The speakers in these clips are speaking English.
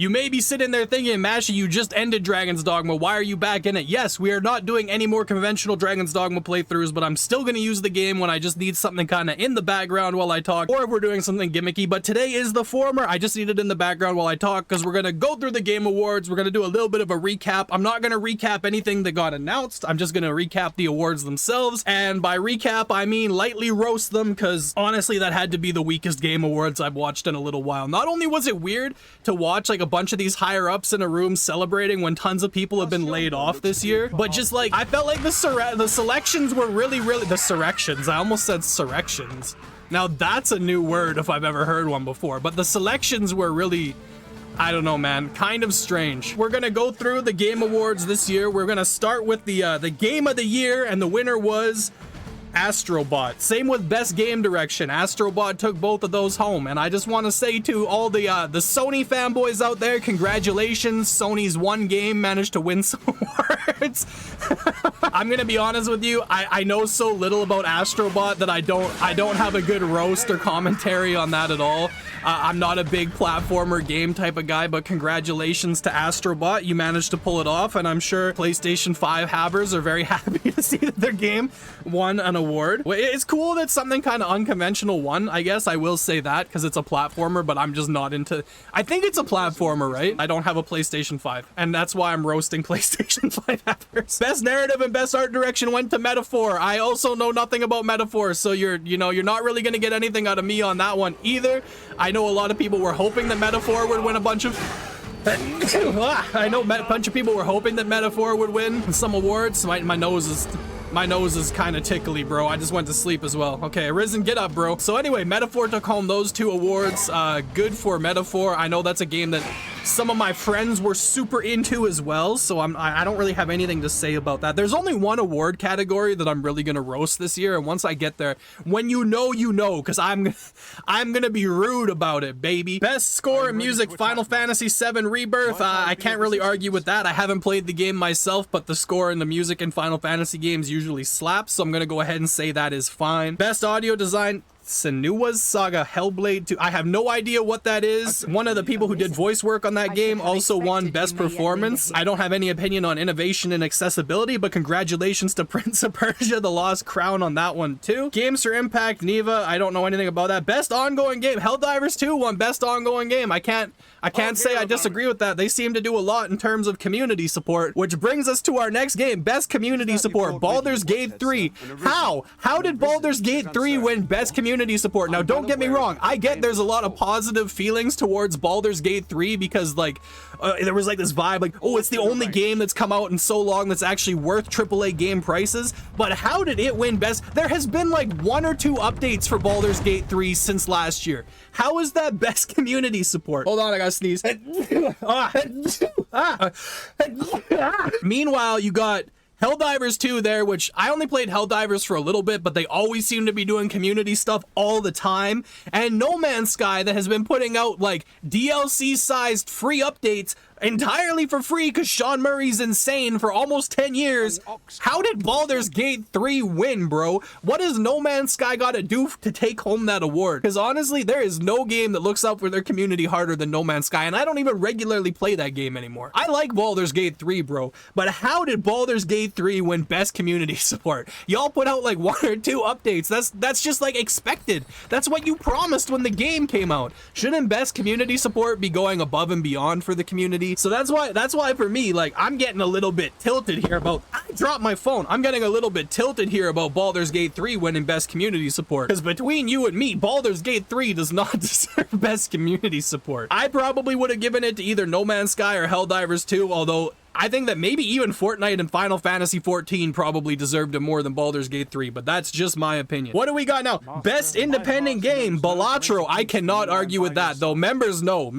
You may be sitting there thinking, Mashie, you just ended Dragon's Dogma. Why are you back in it? Yes, we are not doing any more conventional Dragon's Dogma playthroughs, but I'm still going to use the game when I just need something kind of in the background while I talk, or if we're doing something gimmicky. But today is the former. I just need it in the background while I talk because we're going to go through the Game Awards. We're going to do a little bit of a recap. I'm not going to recap anything that got announced. I'm just going to recap the awards themselves. And by recap, I mean lightly roast them because honestly, that had to be the weakest Game Awards I've watched in a little while. Not only was it weird to watch like a bunch of these higher ups in a room celebrating when tons of people have been laid off this year, but just like I felt like the selections were really the selections. I almost said surrections. Now that's a new word if I've ever heard one before, but the selections were really, I don't know, man, kind of strange. We're gonna go through the Game Awards this year. We're gonna start with the Game of the Year, and the winner was Astrobot. Same with Best Game Direction. Astrobot took both of those home, and I just want to say to all the Sony fanboys out there, congratulations. Sony's one game managed to win some awards. I'm gonna be honest with you, I know so little about Astrobot that I don't have a good roast or commentary on that at all. I'm not a big platformer game type of guy, but congratulations to Astrobot. You managed to pull it off, and I'm sure PlayStation 5 havers are very happy to see that their game won an award. It's cool that something kind of unconventional won, I guess. I will say that because it's a platformer, but I'm just not into... I think it's a platformer, right? I don't have a PlayStation 5, and that's why I'm roasting PlayStation 5 havers. Best narrative and best art direction went to Metaphor. I also know nothing about Metaphor, so you're not really going to get anything out of me on that one either. I know a lot of people were hoping that Metaphor would win a bunch of... I know a bunch of people were hoping that Metaphor would win some awards. My nose is kind of tickly, bro. I just went to sleep as well. Okay, Arisen, get up, bro. So anyway, Metaphor took home those two awards. Good for Metaphor. I know that's a game that some of my friends were super into as well, so I don't really have anything to say about that. There's only one award category that I'm really gonna roast this year, and once I get there, when you know, because I'm gonna be rude about it, baby. Best score in music, Final Fantasy VII Rebirth. I can't really argue with that. I haven't played the game myself, but the score in the music in Final Fantasy games usually slaps, so I'm gonna go ahead and say that is fine. Best audio design, Senua's Saga Hellblade 2. I have no idea what that is. One of the people who did voice work on that game also won Best Performance. I don't have any opinion on innovation and accessibility, but congratulations to Prince of Persia: The Lost Crown on that one too. Games for Impact, Neva. I don't know anything about that. Best ongoing game, Helldivers 2 won Best Ongoing Game. I can't say I disagree with that. They seem to do a lot in terms of community support, which brings us to our next game, Best Community Support, Baldur's Gate 3. How did Baldur's Gate 3 win Best Community Support? Now, don't get me wrong. I get there's a lot of positive feelings towards Baldur's Gate 3 because, like, there was like this vibe, like, oh, it's the only game that's come out in so long that's actually worth AAA game prices. But how did it win Best? There has been like 1 or 2 updates for Baldur's Gate 3 since last year. How is that Best Community Support? Hold on, I gotta sneeze. Meanwhile, you got Helldivers 2 there, which I only played Helldivers for a little bit, but they always seem to be doing community stuff all the time. And No Man's Sky, that has been putting out like DLC-sized free updates entirely for free because Sean Murray's insane for almost 10 years. How did Baldur's Gate 3 win, bro? What does No Man's Sky gotta do to take home that award? Because honestly, there is no game that looks out for their community harder than No Man's Sky, and I don't even regularly play that game anymore. I like Baldur's Gate 3, bro, but how did Baldur's Gate 3 win Best Community Support? Y'all put out like 1 or 2 updates. That's just like expected. That's what you promised when the game came out. Shouldn't Best Community Support be going above and beyond for the community? So that's why for me, like, I'm getting a little bit tilted here about... I dropped my phone. I'm getting a little bit tilted here about Baldur's Gate 3 winning Best Community Support. Because between you and me, Baldur's Gate 3 does not deserve Best Community Support. I probably would have given it to either No Man's Sky or Helldivers 2, although I think that maybe even Fortnite and Final Fantasy 14 probably deserved it more than Baldur's Gate 3, but that's just my opinion. What do we got now? Best Independent Game, Balatro. I cannot argue with that, though. Members know.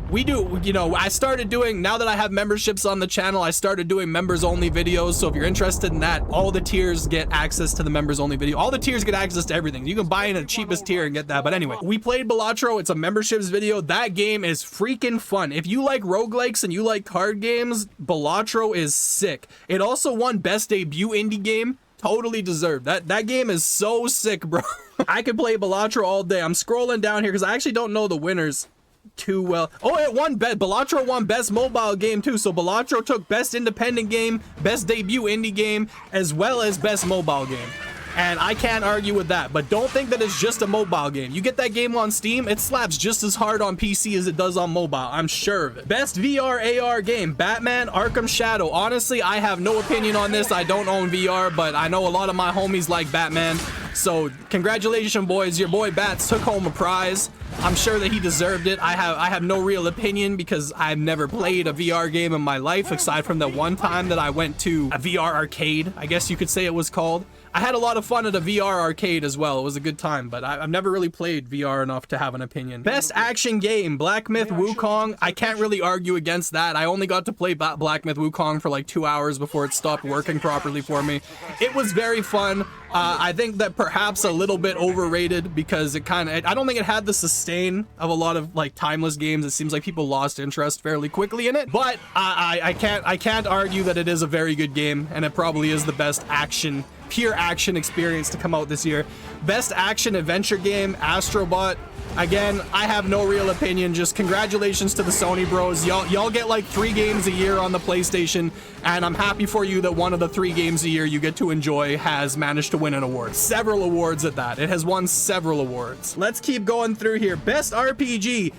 We do, I started doing, now that I have memberships on the channel, I started doing members only videos. So if you're interested in that, all the tiers get access to the members only video. All the tiers get access to everything. You can buy in the cheapest tier and get that. But anyway, we played Balatro. It's a memberships video. That game is freaking fun. If you like roguelikes and you like card games, Balatro is sick. It also won Best Debut Indie Game. Totally deserved. That game is so sick, bro. I could play Balatro all day. I'm scrolling down here because I actually don't know the winners. too well. Oh, it won. Balatro won best mobile game too. So Balatro took best independent game, best debut indie game, as well as best mobile game. And I can't argue with that, but don't think that it's just a mobile game. You get that game on Steam, it slaps just as hard on PC as it does on mobile. I'm sure of it. Best VR AR game, Batman Arkham Shadow. Honestly, I have no opinion on this. I don't own VR, but I know a lot of my homies like Batman. So congratulations, boys. Your boy Bats took home a prize. I'm sure that he deserved it. I have no real opinion because I've never played a VR game in my life, aside from the one time that I went to a VR arcade, I guess you could say it was called. I had a lot of fun at a VR arcade as well. It was a good time, but I've never really played VR enough to have an opinion. Best action game, Black Myth Wukong. I can't really argue against that. I only got to play Black Myth Wukong for like 2 hours before it stopped working properly for me. It was very fun. I think that perhaps a little bit overrated because it kind of, I don't think it had the sustain of a lot of like timeless games. It seems like people lost interest fairly quickly in it, but I can't argue that it is a very good game, and it probably is the best action, pure action experience to come out this year. Best action adventure game, Astrobot. Again, I have no real opinion. Just congratulations to the Sony bros. Y'all get like 3 games a year on the PlayStation, and I'm happy for you that one of the 3 games a year you get to enjoy has managed to win an award. Several awards at that. It has won several awards. Let's keep going through here. Best RPG.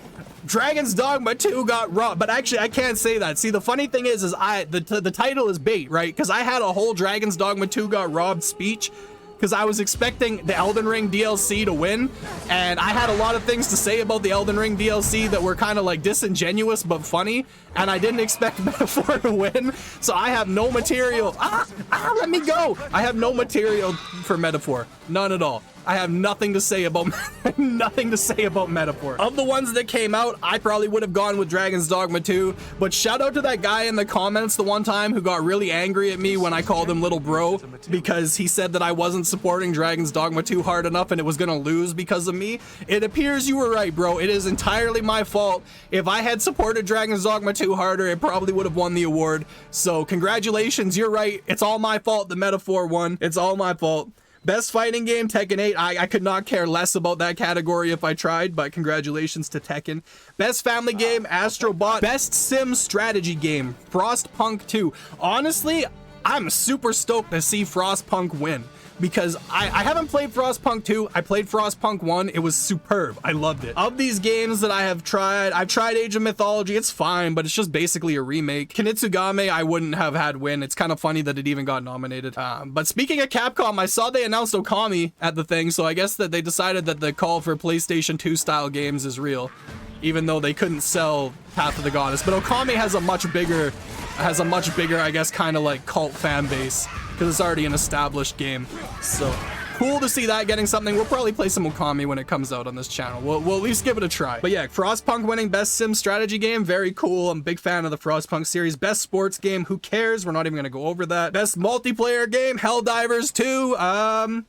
Dragon's Dogma 2 got robbed, but actually I can't say that. See, the funny thing is the title is bait, right? Because I had a whole Dragon's Dogma 2 got robbed speech because I was expecting the Elden Ring DLC to win, and I had a lot of things to say about the Elden Ring DLC that were kind of like disingenuous but funny, and I didn't expect Metaphor to win, so I have no material. Let me go. I have no material for Metaphor. None at all. I have nothing to say about Metaphor. Of the ones that came out, I probably would have gone with Dragon's Dogma 2, but shout out to that guy in the comments the one time who got really angry at me when I called him little bro because he said that I wasn't supporting Dragon's Dogma 2 hard enough and it was gonna lose because of me. It appears you were right, bro. It is entirely my fault. If I had supported Dragon's Dogma 2 harder, it probably would have won the award. So congratulations, you're right. It's all my fault the Metaphor won. It's all my fault. Best fighting game, Tekken 8. I could not care less about that category if I tried, but congratulations to Tekken. Best family game, Astrobot. Best sim strategy game, Frostpunk 2. Honestly, I'm super stoked to see Frostpunk win because I haven't played Frostpunk 2. I played Frostpunk 1. It was superb. I loved it. Of these games that I have tried, I've tried Age of Mythology. It's fine, but it's just basically a remake. Kinitsugame, I wouldn't have had win. It's kind of funny that it even got nominated. But speaking of Capcom, I saw they announced Okami at the thing, so I guess that they decided that the call for PlayStation 2 style games is real, even though they couldn't sell Path of the Goddess. But Okami has a much bigger, I guess, kind of like cult fan base, because it's already an established game. So cool to see that getting something. We'll probably play some Okami when it comes out on this channel. We'll at least give it a try. But yeah, Frostpunk winning best sim strategy game, very cool. I'm a big fan of the Frostpunk series. Best sports game, who cares? We're not even gonna go over that. Best multiplayer game, Helldivers 2.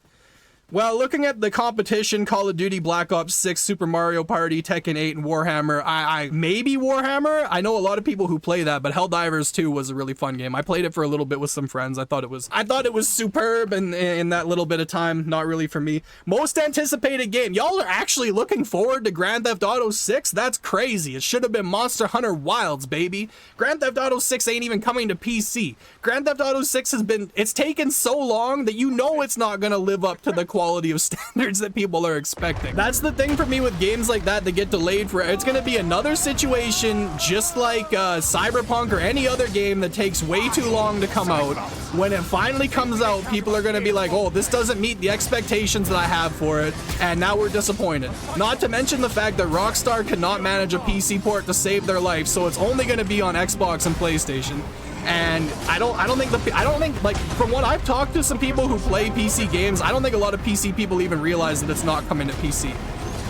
Well, looking at the competition, Call of Duty, Black Ops 6, Super Mario Party, Tekken 8, and Warhammer, maybe Warhammer? I know a lot of people who play that, but Helldivers 2 was a really fun game. I played it for a little bit with some friends. I thought it was superb in that little bit of time. Not really for me. Most anticipated game. Y'all are actually looking forward to Grand Theft Auto 6? That's crazy. It should have been Monster Hunter Wilds, baby. Grand Theft Auto 6 ain't even coming to PC. Grand Theft Auto 6 it's taken so long that you know it's not gonna live up to the quality of standards that people are expecting. That's the thing for me with games like that get delayed for. It's gonna be another situation just like Cyberpunk or any other game that takes way too long to come out. When it finally comes out, people are gonna be like, oh, this doesn't meet the expectations that I have for it, and now we're disappointed. Not to mention the fact that Rockstar cannot manage a PC port to save their life, so it's only gonna be on Xbox and PlayStation. And I don't think, like, from what I've talked to some people who play PC games, I don't think a lot of PC people even realize that it's not coming to PC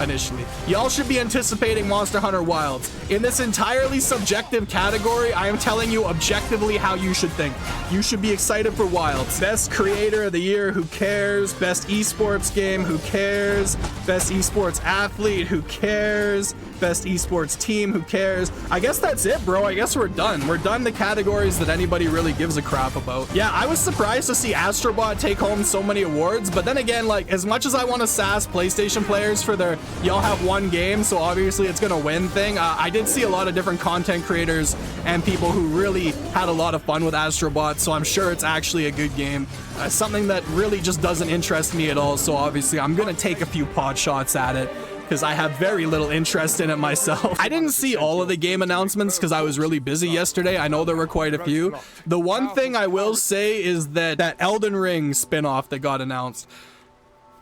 initially. Y'all should be anticipating Monster Hunter Wilds. In this entirely subjective category, I am telling you objectively how you should think. You should be excited for Wilds. Best Creator of the Year, who cares? Best Esports Game, who cares? Best Esports Athlete, who cares? Best Esports Team, who cares? I guess that's it, bro. I guess we're done. We're done the categories that anybody really gives a crap about. Yeah, I was surprised to see Astrobot take home so many awards, but then again, like, as much as I want to sass PlayStation players for their y'all have one game, so obviously it's gonna win thing. I did see a lot of different content creators and people who really had a lot of fun with Astrobot, so I'm sure it's actually a good game. Something that really just doesn't interest me at all, so obviously I'm gonna take a few pot shots at it, because I have very little interest in it myself. I didn't see all of the game announcements because I was really busy yesterday. I know there were quite a few. The one thing I will say is that Elden Ring spin-off that got announced.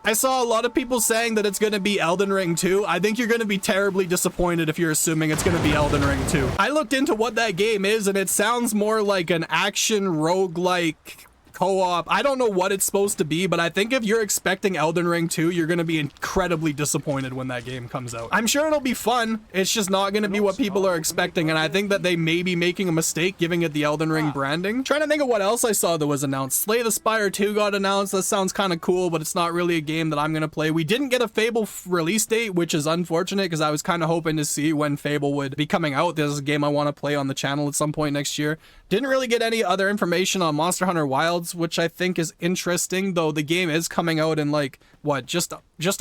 I saw a lot of people saying that it's going to be Elden Ring 2. I think you're going to be terribly disappointed if you're assuming it's going to be Elden Ring 2. I looked into what that game is, and it sounds more like an action roguelike co-op. I don't know what it's supposed to be, but I think if you're expecting Elden Ring 2, you're going to be incredibly disappointed when that game comes out. I'm sure it'll be fun. It's just not going to be what people are expecting, and I think that they may be making a mistake giving it the Elden Ring branding. Trying to think of what else I saw that was announced. Slay the Spire 2 got announced. That sounds kind of cool, but it's not really a game that I'm going to play. We didn't get a Fable release date, which is unfortunate because I was kind of hoping to see when Fable would be coming out. This is a game I want to play on the channel at some point next year. Didn't really get any other information on Monster Hunter Wilds, which I think is interesting, though the game is coming out in like, what, just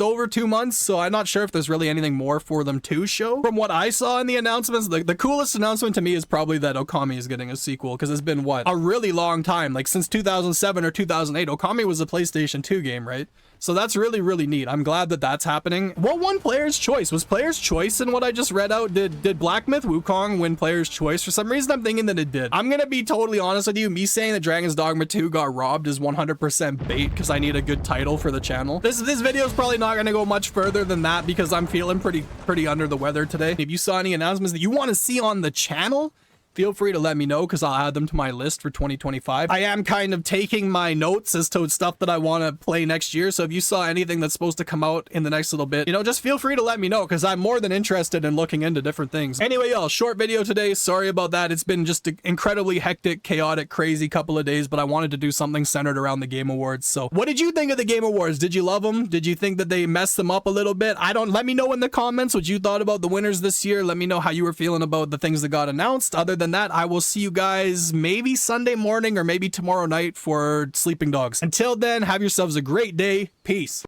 over 2 months, so I'm not sure if there's really anything more for them to show. From what I saw in the announcements, the coolest announcement to me is probably that Okami is getting a sequel, because it's been, what, a really long time, like since 2007 or 2008. Okami was a PlayStation 2 game, right? So that's really, really neat. I'm glad that that's happening. What won Player's Choice? Was Player's Choice in what I just read out? Did Black Myth Wukong win Player's Choice? For some reason, I'm thinking that it did. I'm gonna be totally honest with you. Me saying that Dragon's Dogma 2 got robbed is 100% bait because I need a good title for the channel. This video is probably not gonna go much further than that because I'm feeling pretty under the weather today. If you saw any announcements that you want to see on the channel, feel free to let me know because I'll add them to my list for 2025. I am kind of taking my notes as to stuff that I want to play next year. So if you saw anything that's supposed to come out in the next little bit, you know, just feel free to let me know because I'm more than interested in looking into different things. Anyway, y'all, short video today. Sorry about that. It's been just an incredibly hectic, chaotic, crazy couple of days, but I wanted to do something centered around the Game Awards. So what did you think of the Game Awards? Did you love them? Did you think that they messed them up a little bit? Let me know in the comments what you thought about the winners this year. Let me know how you were feeling about the things that got announced. Other than that, I will see you guys maybe Sunday morning or maybe tomorrow night for Sleeping Dogs. Until then, have yourselves a great day. Peace.